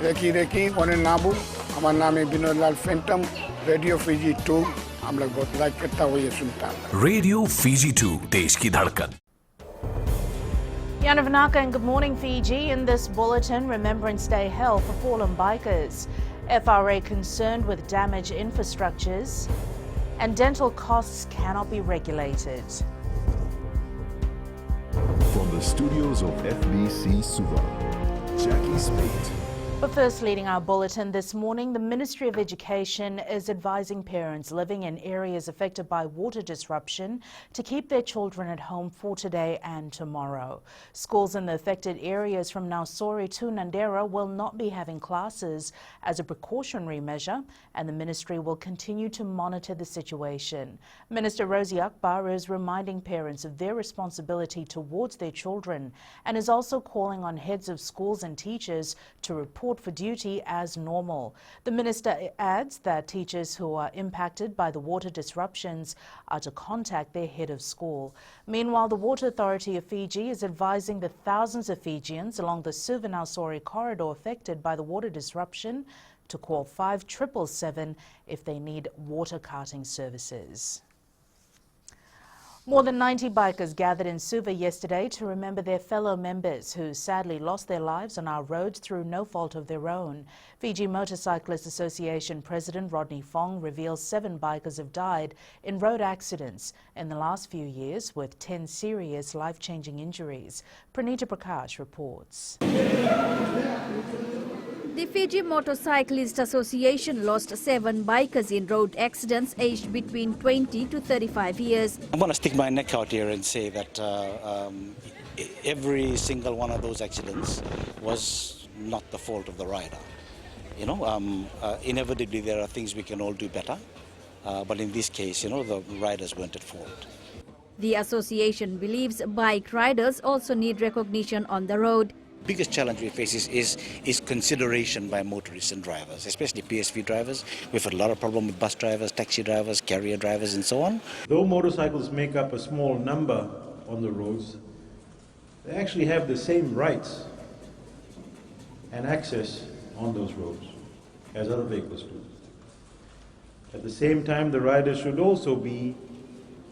Recce one नाबू हमारा नाम है विनोद लाल फैंटम रेडियो फीजी 2 हम लोग बहुत लाइक करता हुआ ये सुनता है रेडियो फीजी 2 देश की धड़कन. Yana Vanaka and good morning Fiji. In this bulletin, Remembrance Day held for fallen bikers. FRA concerned with damaged infrastructures and dental costs cannot be regulated. From the studios of FBC Suva, Jackie Spate. But first, leading our bulletin this morning, the Ministry of Education is advising parents living in areas affected by water disruption to keep their children at home for today and tomorrow. Schools in the affected areas from Nausori to Nandera will not be having classes as a precautionary measure, and the ministry will continue to monitor the situation. Minister Rosie Akbar is reminding parents of their responsibility towards their children and is also calling on heads of schools and teachers to report for duty as normal. The minister adds that teachers who are impacted by the water disruptions are to contact their head of school. Meanwhile, the Water Authority of Fiji is advising the thousands of Fijians along the Suva-Nausori corridor affected by the water disruption to call 5777 if they need water carting services. More than 90 bikers gathered in Suva yesterday to remember their fellow members who sadly lost their lives on our roads through no fault of their own. Fiji Motorcyclists Association President Rodney Fong reveals 7 bikers have died in road accidents in the last few years, with 10 serious life-changing injuries. Pranita Prakash reports. The Fiji Motorcyclists Association lost 7 bikers in road accidents aged between 20 to 35 years. I want to stick my neck out here and say that every single one of those accidents was not the fault of the rider. You know, inevitably there are things we can all do better, but in this case, you know, the riders weren't at fault. The association believes bike riders also need recognition on the road. Biggest challenge we face is consideration by motorists and drivers, especially PSV drivers. We've had a lot of problem with bus drivers, taxi drivers, carrier drivers and so on. Though motorcycles make up a small number on the roads, they actually have the same rights and access on those roads as other vehicles do. At the same time, the riders should also be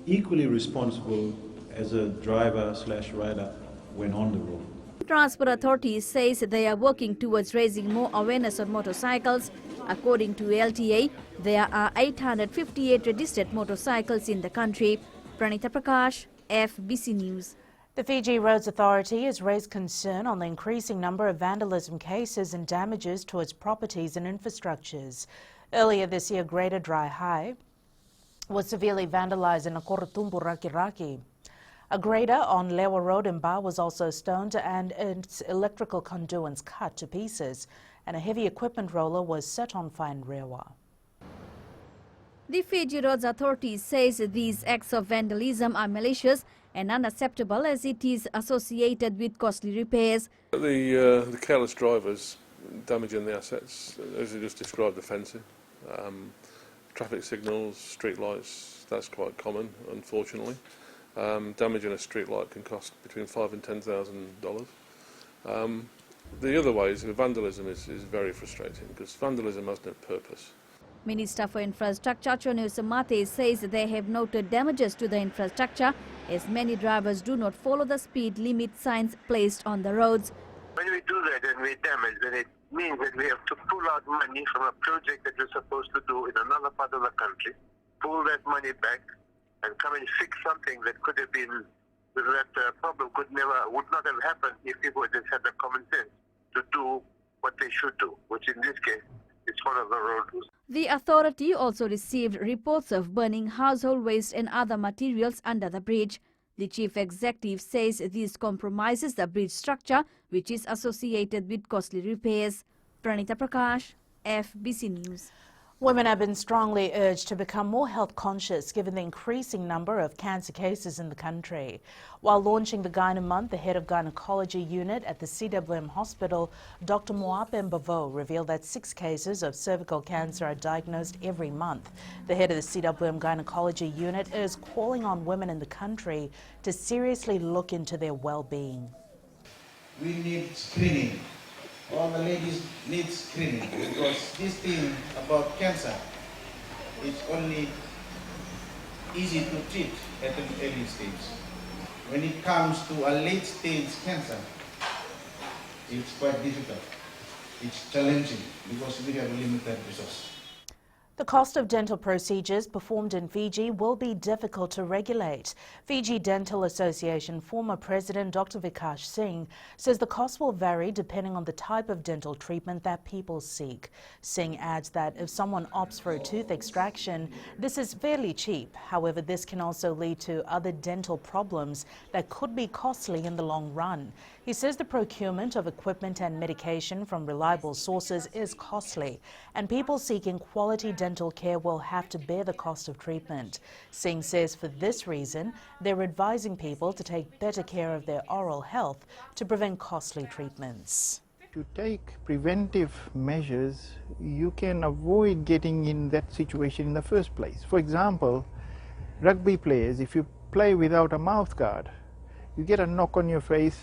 equally responsible as a driver/rider when on the road. Transport Authority says they are working towards raising more awareness on motorcycles. According to LTA, there are 858 registered motorcycles in the country. Pranita Prakash, FBC News. The Fiji Roads Authority has raised concern on the increasing number of vandalism cases and damages to its properties and infrastructures. Earlier this year, Greater Dry High was severely vandalised in Nakorotumbu Raki. A grader on Lewa Road in Ba was also stoned and its electrical conduits cut to pieces, and a heavy equipment roller was set on fire in Rewa. The Fiji Roads Authority says these acts of vandalism are malicious and unacceptable as it is associated with costly repairs. The careless drivers damaging the assets, as you just described, the fencing, traffic signals, street lights, that's quite common, unfortunately. Damaging a street light can cost between $5,000 and $10,000. The other ways, vandalism is very frustrating because vandalism has no purpose. Minister for Infrastructure Chonu Samate says they have noted damages to the infrastructure as many drivers do not follow the speed limit signs placed on the roads. When we do that and we damage, then it means that we have to pull out money from a project that we're supposed to do in another part of the country, pull that money back, and come and fix something that could have been, that problem would not have happened if people just had the common sense to do what they should do, which in this case is follow the road. The authority also received reports of burning household waste and other materials under the bridge. The chief executive says this compromises the bridge structure, which is associated with costly repairs. Pranita Prakash, FBC News. Women have been strongly urged to become more health conscious given the increasing number of cancer cases in the country. While launching the Gyna Month, the head of gynecology unit at the CWM hospital, Dr. Moape Mbavo, revealed that 6 cases of cervical cancer are diagnosed every month. The head of the CWM gynecology unit is calling on women in the country to seriously look into their well-being. We need screening all the ladies need screening because this thing about cancer is only easy to treat at an early stage. When it comes to a late stage cancer, it's quite difficult. It's challenging because we have a limited resource. The cost of dental procedures performed in Fiji will be difficult to regulate. Fiji Dental Association former president Dr. Vikash Singh says the cost will vary depending on the type of dental treatment that people seek. Singh adds that if someone opts for a tooth extraction, this is fairly cheap. However, this can also lead to other dental problems that could be costly in the long run. He says the procurement of equipment and medication from reliable sources is costly, and people seeking quality dental care will have to bear the cost of treatment. Singh says for this reason, they're advising people to take better care of their oral health to prevent costly treatments. If you take preventive measures, you can avoid getting in that situation in the first place. For example, rugby players, if you play without a mouth guard, you get a knock on your face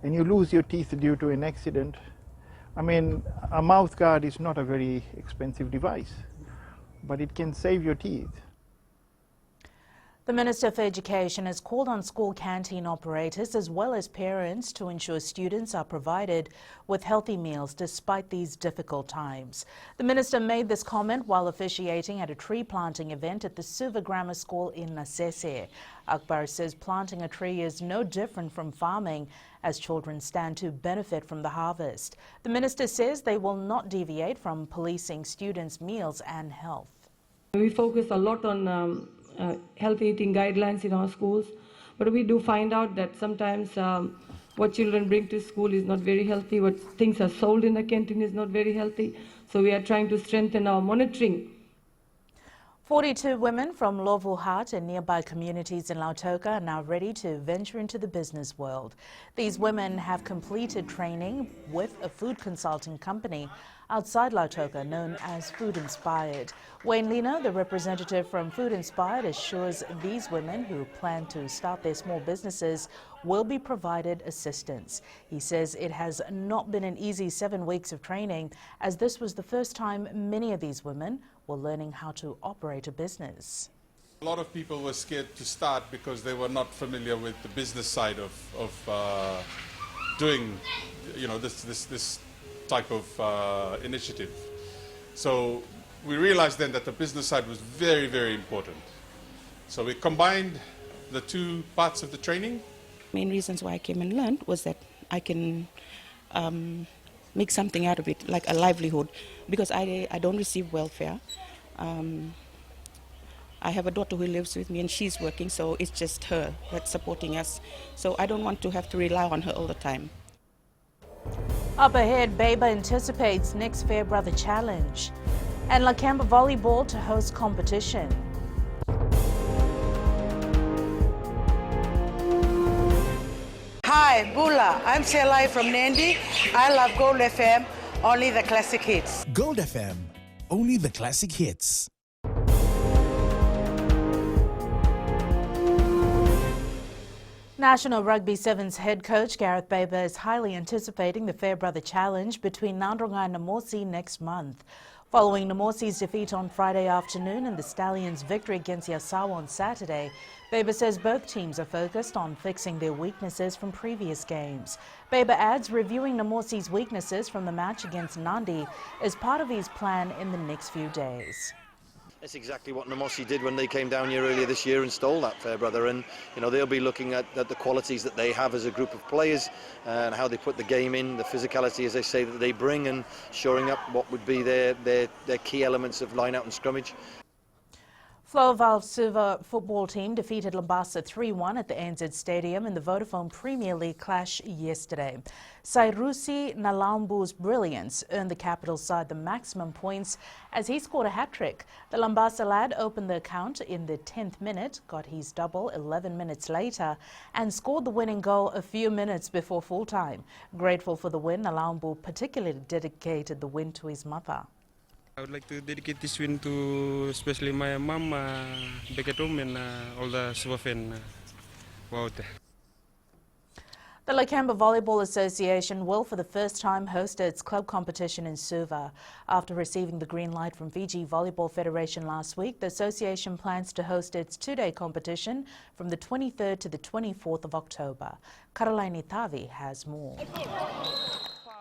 and you lose your teeth due to an accident. I mean, a mouth guard is not a very expensive device, but it can save your teeth. The Minister for Education has called on school canteen operators as well as parents to ensure students are provided with healthy meals despite these difficult times. The Minister made this comment while officiating at a tree planting event at the Suva Grammar School in Nasese. Akbar says planting a tree is no different from farming as children stand to benefit from the harvest. The Minister says they will not deviate from policing students' meals and health. We focus a lot on healthy eating guidelines in our schools, but we do find out that sometimes what children bring to school is not very healthy, what things are sold in the canteen is not very healthy, so we are trying to strengthen our monitoring. 42 women from Lovuhat and nearby communities in Lautoka are now ready to venture into the business world. These women have completed training with a food consulting company outside Lautoka known as Food Inspired. Wayne Lino, the representative from Food Inspired, assures these women who plan to start their small businesses will be provided assistance. He says it has not been an easy 7 weeks of training, as this was the first time many of these women were learning how to operate a business. A lot of people were scared to start because they were not familiar with the business side of doing, this type of initiative. So we realized then that the business side was very, very important. So we combined the two parts of the training. Main reasons why I came and learned was that I can make something out of it, like a livelihood, because I don't receive welfare. I have a daughter who lives with me and she's working, so it's just her that's supporting us. So I don't want to have to rely on her all the time. Up ahead, Beba anticipates next Fairbrother Challenge, and Lakemba Volleyball to host competition. Hi, Bula. I'm Selai from Nandi. I love Gold FM, only the classic hits. Gold FM, only the classic hits. National Rugby Sevens head coach Gareth Beba is highly anticipating the Fairbrother Challenge between Nandronga and Namosi next month. Following Namosi's defeat on Friday afternoon and the Stallions' victory against Yasawa on Saturday, Beba says both teams are focused on fixing their weaknesses from previous games. Beba adds reviewing Namosi's weaknesses from the match against Nandi is part of his plan in the next few days. That's exactly what Namosi did when they came down here earlier this year and stole that Fairbrother, and they'll be looking at the qualities that they have as a group of players and how they put the game in, the physicality, as they say, that they bring, and shoring up what would be their key elements of line out and scrummage. Floval Suva football team defeated Lambasa 3-1 at the ANZ Stadium in the Vodafone Premier League clash yesterday. Sairusi Nalambu's brilliance earned the capital side the maximum points as he scored a hat-trick. The Lambasa lad opened the account in the 10th minute, got his double 11 minutes later, and scored the winning goal a few minutes before full-time. Grateful for the win, Nalambu particularly dedicated the win to his mother. I would like to dedicate this win to especially my mom back at home and all the Suva fans. The Lakemba Volleyball Association will for the first time host its club competition in Suva. After receiving the green light from Fiji Volleyball Federation last week, the association plans to host its two-day competition from the 23rd to the 24th of October. Karolaini Tavi has more.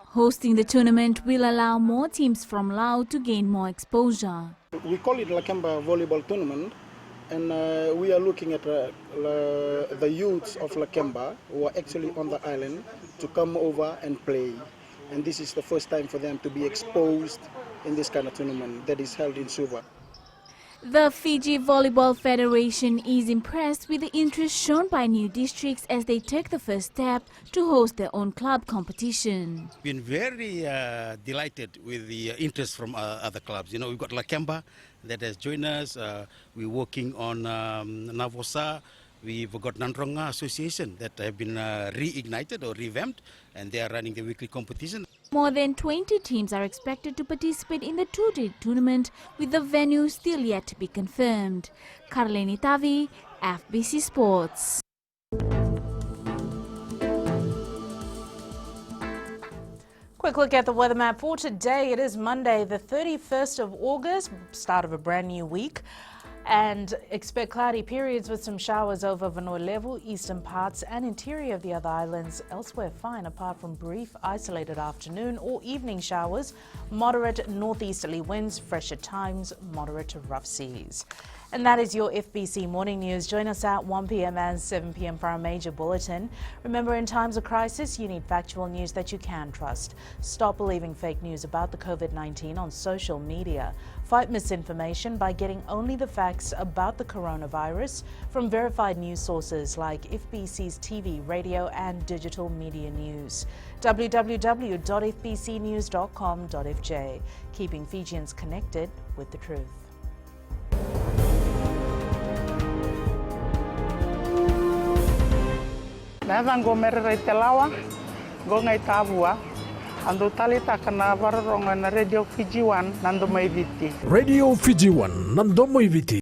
Hosting the tournament will allow more teams from Lao to gain more exposure. We call it Lakemba Volleyball Tournament, and we are looking at the youths of Lakemba who are actually on the island to come over and play. And this is the first time for them to be exposed in this kind of tournament that is held in Suva. The Fiji Volleyball Federation is impressed with the interest shown by new districts as they take the first step to host their own club competition. Been very delighted with the interest from other clubs. You know, we've got Lakemba that has joined us. We're working on Navosa. We've got Nandronga Association that have been reignited or revamped, and they are running the weekly competition. More than 20 teams are expected to participate in the two-day tournament, with the venue still yet to be confirmed. Karolaini Tavi, FBC Sports. Quick look at the weather map for today. It is Monday, the 31st of August, start of a brand new week. And expect cloudy periods with some showers over Vanoi level, eastern parts and interior of the other islands. Elsewhere fine apart from brief isolated afternoon or evening showers, moderate northeasterly winds, fresh at times, moderate to rough seas. And that is your FBC Morning News. Join us at 1 p.m. and 7 p.m. for our major bulletin. Remember, in times of crisis, you need factual news that you can trust. Stop believing fake news about the COVID-19 on social media. Fight misinformation by getting only the facts about the coronavirus from verified news sources like FBC's TV, radio and digital media news. www.fbcnews.com.fj. Keeping Fijians connected with the truth. Nada go merere telawa, go ngai tabua, ando talita kana vararonga na Radio Fiji 1 nando mai viti. Radio Fiji 1 nando mai viti.